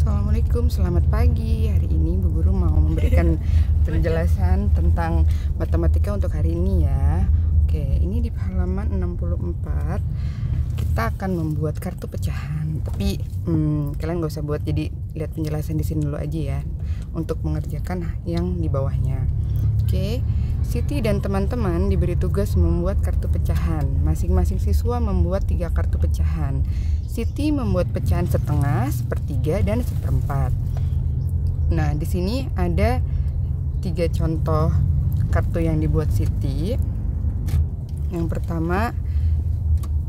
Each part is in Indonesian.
Assalamualaikum, selamat pagi. Hari ini Bu Guru mau memberikan penjelasan tentang matematika untuk hari ini ya. Oke, ini di halaman 64 kita akan membuat kartu pecahan. Tapi kalian gak usah buat, jadi lihat penjelasan di sini dulu aja ya, untuk mengerjakan yang di bawahnya. Oke, Siti dan teman-teman diberi tugas membuat kartu pecahan. Masing-masing siswa membuat 3 kartu pecahan. Siti membuat pecahan setengah, sepertiga, dan seperempat. Nah, di sini ada 3 contoh kartu yang dibuat Siti. Yang pertama,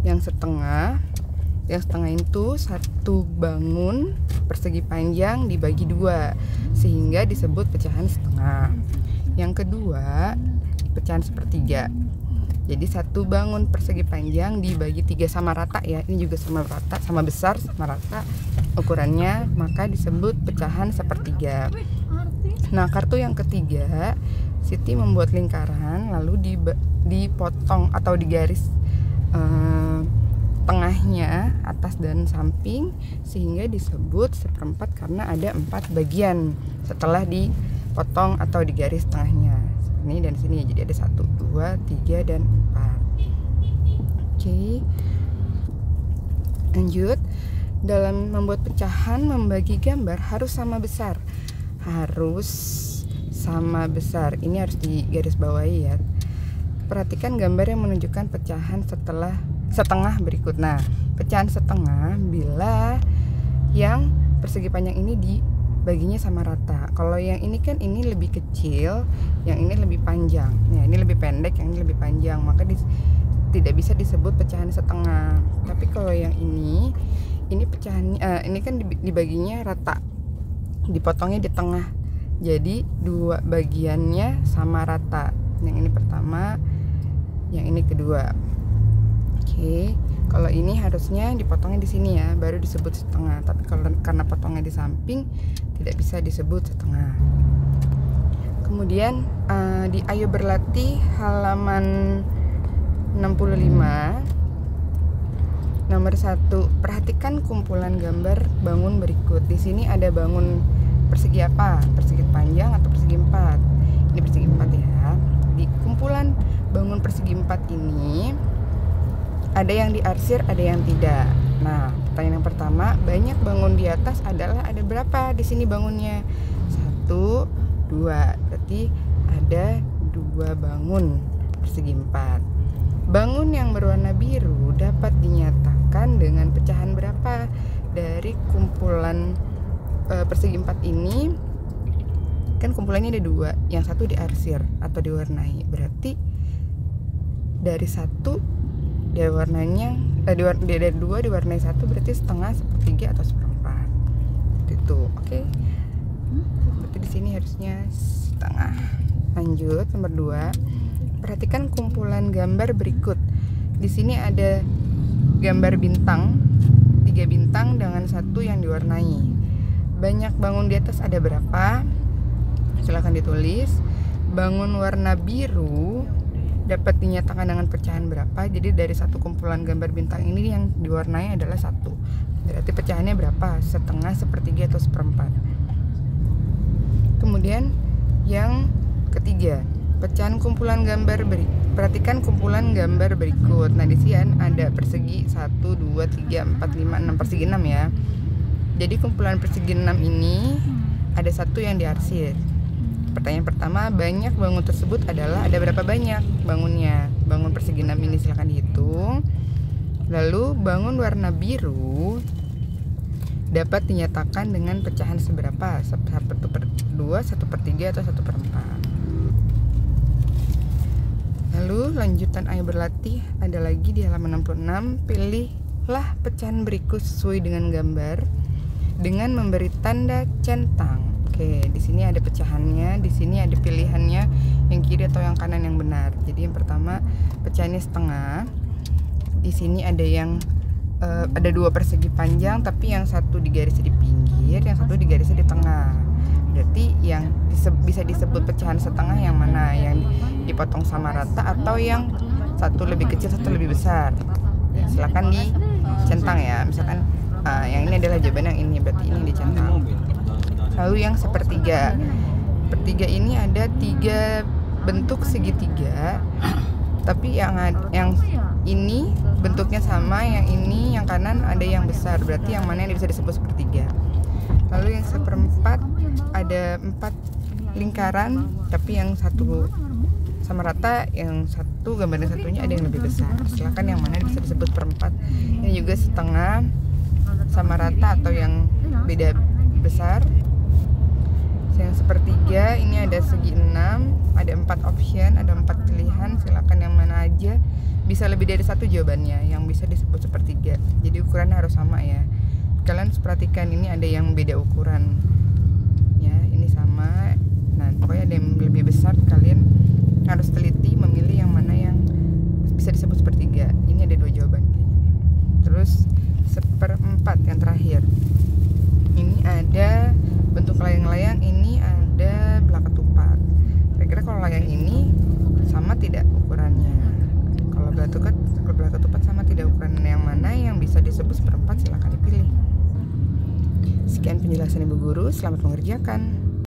yang setengah. Yang setengah itu satu bangun persegi panjang dibagi 2, sehingga disebut pecahan setengah. Yang kedua, pecahan sepertiga. Jadi satu bangun persegi panjang dibagi 3 sama rata ya. Ini juga sama rata, sama besar, sama rata ukurannya, maka disebut pecahan sepertiga. Nah, kartu yang ketiga, Siti membuat lingkaran lalu dipotong atau digaris tengahnya, atas dan samping, sehingga disebut seperempat karena ada 4 bagian setelah dipotong atau digaris tengahnya. Ini dan sini, jadi ada 1, 2, 3, dan 4. Oke, lanjut. Dalam membuat pecahan, membagi gambar harus sama besar. Harus sama besar. Ini harus digaris bawahi ya. Perhatikan gambar yang menunjukkan pecahan setengah berikut. Nah, pecahan setengah bila yang persegi panjang ini dibaginya sama rata. Kalau yang ini kan ini lebih kecil, yang ini lebih panjang. Nah, ini lebih pendek, yang ini lebih panjang, maka tidak bisa disebut pecahan setengah. Tapi kalau yang ini pecahannya ini kan dibaginya rata, dipotongnya di tengah, jadi 2 bagiannya sama rata. Yang ini pertama, yang ini kedua. Oke, kalau ini harusnya dipotongnya di sini ya, baru disebut setengah. Tapi karena potongnya di samping, tidak bisa disebut setengah. Kemudian di Ayo Berlatih halaman 65, nomor 1, perhatikan kumpulan gambar bangun berikut. Di sini ada bangun persegi apa? Persegi panjang atau persegi 4? Ini persegi 4 ya. Di kumpulan bangun persegi 4 ini ada yang diarsir, ada yang tidak. Nah, pertanyaan yang pertama, banyak bangun di atas adalah ada berapa di sini bangunnya? 1, 2. Berarti ada 2 bangun persegi 4. Bangun yang berwarna biru dapat dinyatakan dengan pecahan berapa? Dari kumpulan persegi 4 ini kan kumpulannya ada 2, yang satu diarsir atau diwarnai. Berarti dari 1 diwarnanya dari 2 diwarnai 1, berarti setengah, sepertiga, atau seperempat. Itu oke. Berarti di sini harusnya setengah. Lanjut nomor 2. Perhatikan kumpulan gambar berikut. Di sini ada gambar bintang, 3 bintang dengan 1 yang diwarnai. Banyak bangun di atas ada berapa? Silakan ditulis. Bangun warna biru dapat dinyatakan dengan pecahan berapa? Jadi dari 1 kumpulan gambar bintang ini yang diwarnai adalah 1. Berarti pecahannya berapa? Setengah, sepertiga, atau seperempat. Kemudian yang ketiga, pecahan kumpulan gambar perhatikan kumpulan gambar berikut. Nah, di sini ada persegi 1, 2, 3, 4, 5, 6, persegi 6 ya. Jadi kumpulan persegi 6 ini ada 1 yang diarsir. Pertanyaan pertama, banyak bangun tersebut adalah ada berapa banyak bangunnya? Bangun persegi 6 ini silahkan dihitung. Lalu bangun warna biru dapat dinyatakan dengan pecahan seberapa? 1/2, 1/3, atau 1/4. Lalu lanjutan Ayo Berlatih ada lagi di halaman 66. Pilihlah pecahan berikut sesuai dengan gambar dengan memberi tanda centang. Oke, di sini ada pecahannya, di sini ada pilihannya yang kiri atau yang kanan yang benar. Jadi yang pertama pecahannya setengah. Di sini ada yang ada 2 persegi panjang, tapi yang satu digaris di pinggir, yang satu digaris di tengah. Berarti yang bisa disebut pecahan setengah yang mana? Yang dipotong sama rata atau yang satu lebih kecil, satu lebih besar? Silakan dicentang ya. Misalkan yang ini adalah jawaban yang ini, berarti ini dicentang. Lalu yang sepertiga. Sepertiga ini ada 3 bentuk segitiga, tapi yang ini bentuknya sama, yang ini yang kanan ada yang besar, berarti yang mana yang bisa disebut sepertiga. Lalu yang seperempat ada 4 lingkaran, tapi yang satu sama rata, yang satu gambar yang satunya ada yang lebih besar. Silakan yang mana bisa disebut perempat. Ini juga setengah, sama rata atau yang beda besar. Yang sepertiga ini ada segi 6, ada 4 option, ada 4 pilihan. Silakan yang mana aja. Bisa lebih dari satu jawabannya yang bisa disebut sepertiga. Jadi ukurannya harus sama ya. Kalian perhatikan ini ada yang beda ukuran. Ya, ini sama. Nah, pokoknya ada yang lebih besar. Kalian harus teliti memilih yang mana yang bisa disebut sepertiga. Ini ada 2 jawaban. Terus seperempat yang terakhir. Ini ada bentuk layang-layang, ini ada belah ketupat. Kira-kira kalau layang ini sama tidak ukurannya? Kalau belah ketupat sama tidak ukurannya, yang mana yang bisa disebut seperempat, silakan dipilih. Sekian penjelasan Ibu Guru, selamat mengerjakan.